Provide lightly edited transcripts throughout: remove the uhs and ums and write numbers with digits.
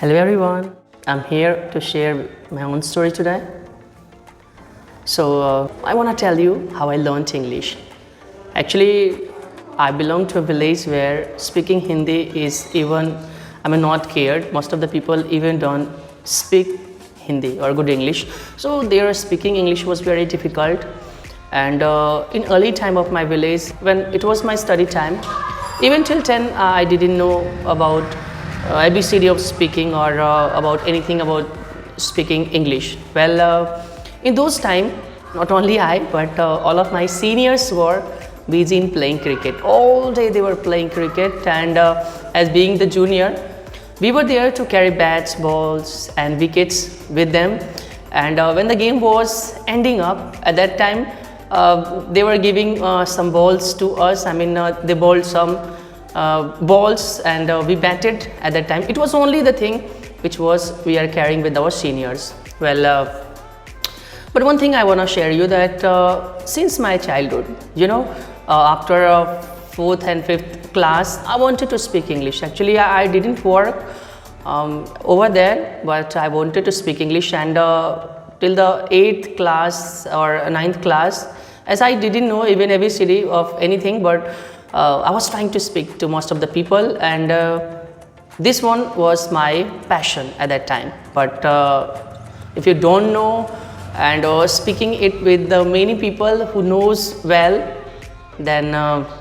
Hello everyone, I'm here to share my own story today. I want to tell you how I learned English. Actually, I belong to a village where speaking Hindi is not cared. Most of the people even don't speak Hindi or good English. So their speaking English was very difficult. And in early time of my village, when it was my study time, even till 10, I didn't know about ABCD of speaking or about anything about speaking English. In those time, not only I, but all of my seniors were busy in playing cricket. All day they were playing cricket, and as being the junior, we were there to carry bats, balls, and wickets with them. And when the game was ending up, at that time, they were giving some balls to us. They bowled some balls, and we batted at that time. It was only the thing which was we are carrying with our seniors. But one thing I want to share you that since my childhood, after fourth and fifth class, I wanted to speak English. Actually, I didn't work over there, but I wanted to speak English, and till the 8th class or ninth class, as I didn't know even ABCD of anything, but I was trying to speak to most of the people, and this one was my passion at that time. But if you don't know and speaking it with the many people who knows well, then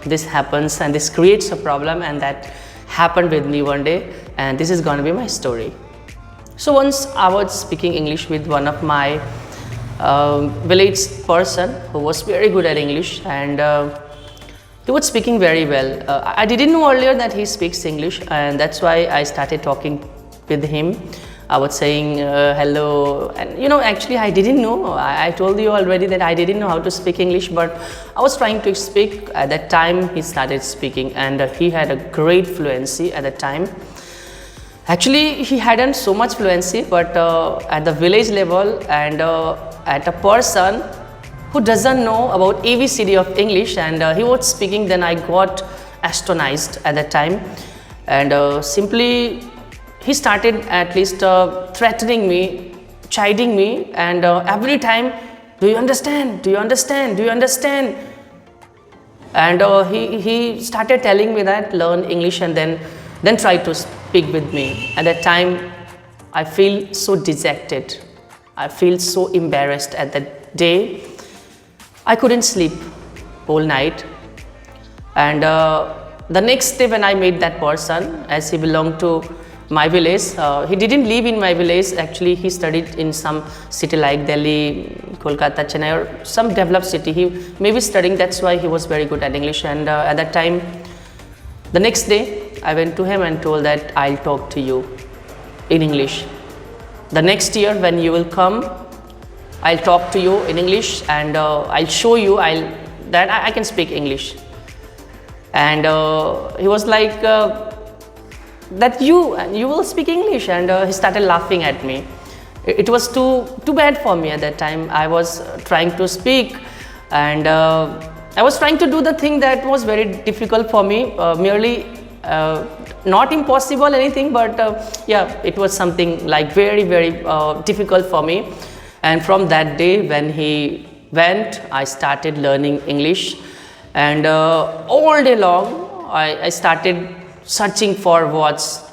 this happens and this creates a problem, and that happened with me one day, and this is going to be my story. So once I was speaking English with one of my village person who was very good at English, and he was speaking very well. I didn't know earlier that he speaks English, and that's why I started talking with him. I was saying hello, and actually I didn't know. I told you already that I didn't know how to speak English, but I was trying to speak. At that time he started speaking, and he had a great fluency at that time. Actually, he hadn't so much fluency, but at the village level, and at a person who doesn't know about ABCD of English, and he was speaking, then I got astonished at that time. And simply he started at least threatening me, chiding me, and every time, do you understand, do you understand, do you understand? And he started telling me that learn English and then try to speak with me. At that time I feel so dejected, I feel so embarrassed. At that day I couldn't sleep whole night, and the next day when I met that person, as he belonged to my village, he didn't live in my village. Actually, he studied in some city like Delhi, Kolkata, Chennai, or some developed city. He may be studying, that's why he was very good at English. And at that time, the next day I went to him and told that I'll talk to you in English. The next year when you will come, I'll talk to you in English, and I'll show you that I can speak English. And he was like, that you will speak English, and he started laughing at me. It was too bad for me at that time. I was trying to speak, and I was trying to do the thing that was very difficult for me, merely not impossible anything, but it was something like very difficult for me. And from that day when he went, I started learning English, and all day long I started searching for words.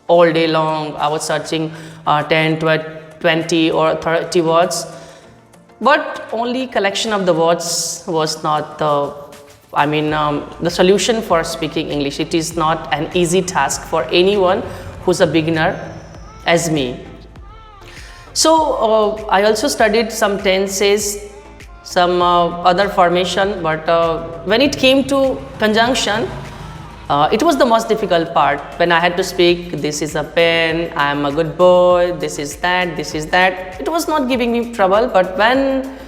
All day long I was searching 10, 20 or 30 words, but only collection of the words was not the solution for speaking English. It is not an easy task for anyone who's a beginner as me. So I also studied some tenses, some other formation, but when it came to conjunction, it was the most difficult part. When I had to speak, this is a pen, I am a good boy, this is that, this is that, it was not giving me trouble. But when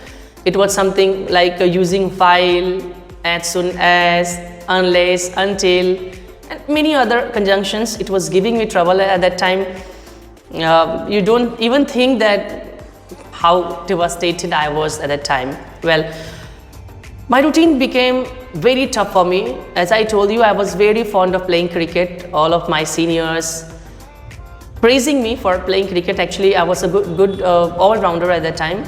it was something like using while, as soon as, unless, until, and many other conjunctions, it was giving me trouble at that time. You don't even think that how devastated I was at that time. My routine became very tough for me. As I told you, I was very fond of playing cricket. All of my seniors praising me for playing cricket. Actually, I was a good all-rounder at that time,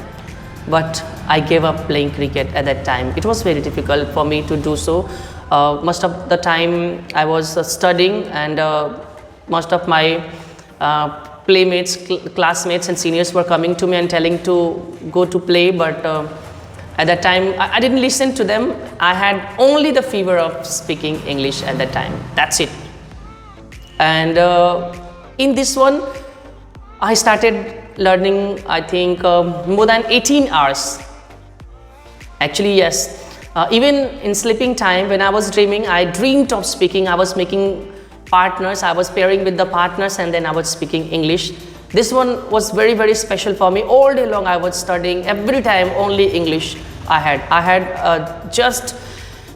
but I gave up playing cricket at that time. It was very difficult for me to do so. Most of the time I was studying, and most of my playmates, classmates and seniors were coming to me and telling to go to play, but at that time I didn't listen to them. I had only the fever of speaking English at that time. That's it. And in this one I started learning, I think more than 18 hours. Actually, yes. Even in sleeping time, when I was dreaming, I dreamed of speaking. I was making partners, I was pairing with the partners, and then I was speaking English. This one was very, very special for me. All day long I was studying, every time only English I had just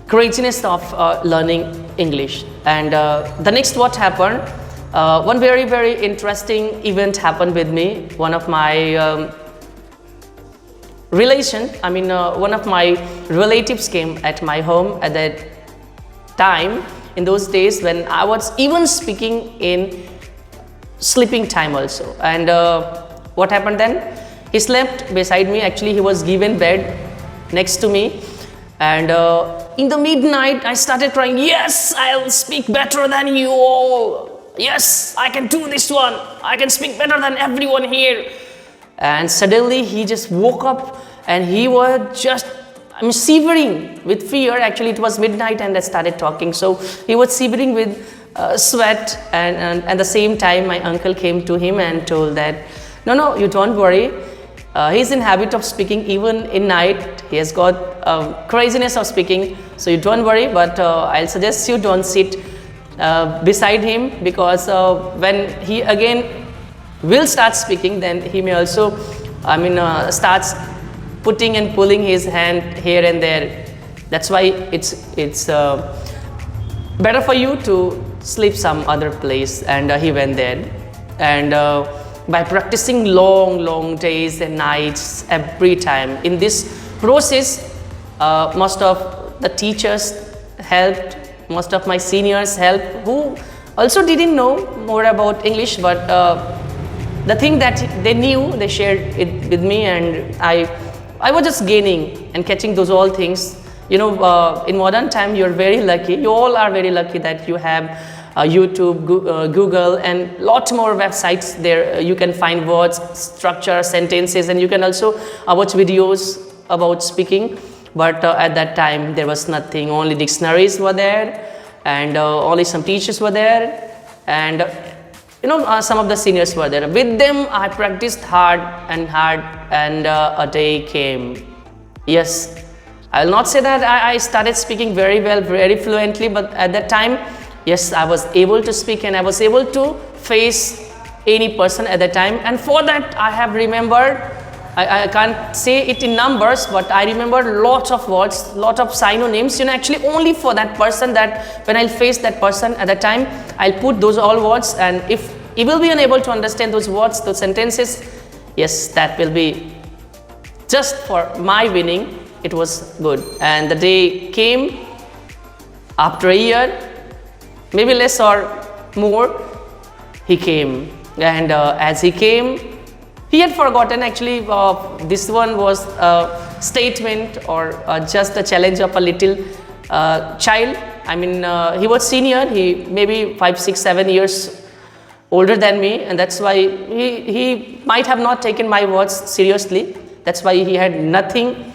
craziness of learning English. And the next what happened, one very, very interesting event happened with me. One of my one of my relatives came at my home at that time, in those days when I was even speaking in sleeping time also. And what happened then? He slept beside me. Actually, he was given bed next to me, and in the midnight I started crying, yes, I'll speak better than you all. Yes, I can do this one. I can speak better than everyone here. And suddenly he just woke up, and he was just shivering with fear. Actually, it was midnight and I started talking, so he was shivering with sweat. And at the same time my uncle came to him and told that, no, you don't worry. He's in habit of speaking even in night. He has got craziness of speaking, so you don't worry, but I'll suggest you don't sit beside him, because when he again will start speaking, then he may also starts putting and pulling his hand here and there. That's why it's better for you to sleep some other place. And he went there, and by practicing long days and nights every time, in this process most of the teachers helped, most of my seniors helped, who also didn't know more about English, but the thing that they knew, they shared it with me, and I was just gaining and catching those all things. In modern time, you're very lucky. You all are very lucky that you have YouTube, Google, and lot more websites there. You can find words, structure, sentences, and you can also watch videos about speaking. But at that time, there was nothing. Only dictionaries were there, and only some teachers were there, and some of the seniors were there. With them, I practiced hard, and a day came. Yes, I will not say that I started speaking very well, very fluently, but at that time, yes, I was able to speak, and I was able to face any person at that time. And for that, I have remembered, I can't say it in numbers, but I remember lots of words, lot of synonyms, actually only for that person, that when I'll face that person at that time, I'll put those all words, and if he will be unable to understand those words, those sentences, yes, that will be just for my winning. It was good. And the day came after a year, maybe less or more. He came, and as he came, he had forgotten. Actually, this one was a statement or just a challenge of a little child. He was senior. He maybe 5, 6, 7 years older than me, and that's why he might have not taken my words seriously. That's why he had nothing.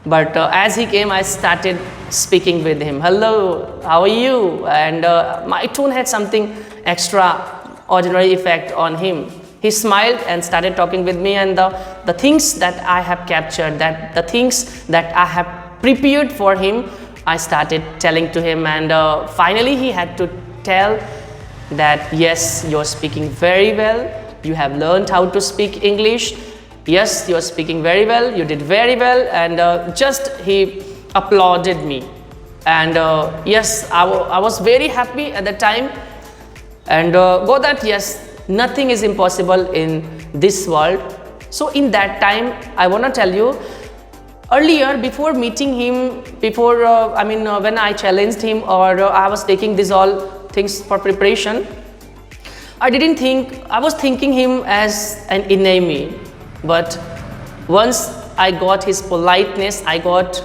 But as he came, I started speaking with him. Hello, how are you? And my tone had something extraordinary effect on him. He smiled and started talking with me, and the things that I have captured, that the things that I have prepared for him, I started telling to him. And finally he had to tell that, yes, you're speaking very well, you have learned how to speak English, yes, you're speaking very well, you did very well. And just he applauded me, and yes, I was very happy at the time, and got that, yes, nothing is impossible in this world. So in that time, I want to tell you, earlier, before meeting him, when I challenged him, or I was taking these all things for preparation, I was thinking him as an enemy, but once I got his politeness, I got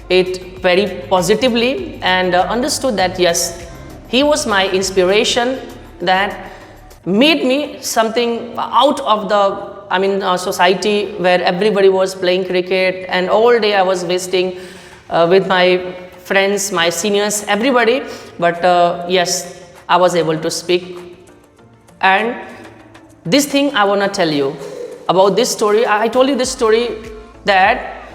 it very positively and understood that yes, he was my inspiration that made me something out of the society where everybody was playing cricket and all day I was wasting with my friends, my seniors, everybody. But yes, I was able to speak. And this thing I want to tell you about this story. I told you this story that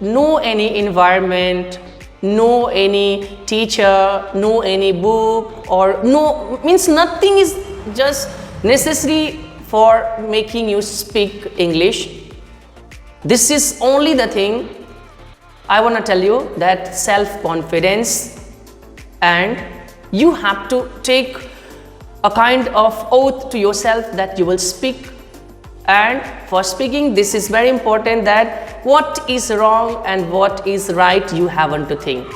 no any environment, no any teacher, no any book, or no means nothing is just necessary for making you speak English. This is only the thing I want to tell you, that self-confidence, and you have to take a kind of oath to yourself that you will speak. And for speaking, this is very important, that what is wrong and what is right you haven't to think.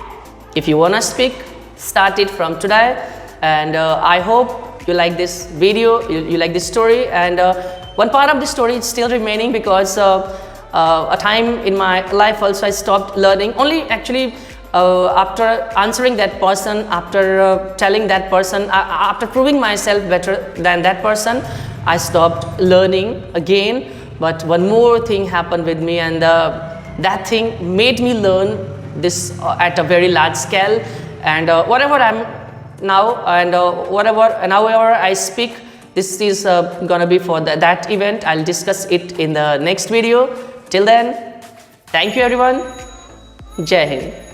If you want to speak, start it from today. And I hope you like this video, you like this story. And one part of the story is still remaining, because a time in my life also I stopped learning. Only actually after answering that person, after telling that person, after proving myself better than that person, I stopped learning again. But one more thing happened with me, and that thing made me learn this at a very large scale. And whatever I'm now, and however I speak, this is gonna be for that event. I'll discuss it in the next video. Till then, thank you everyone. Jai Hind.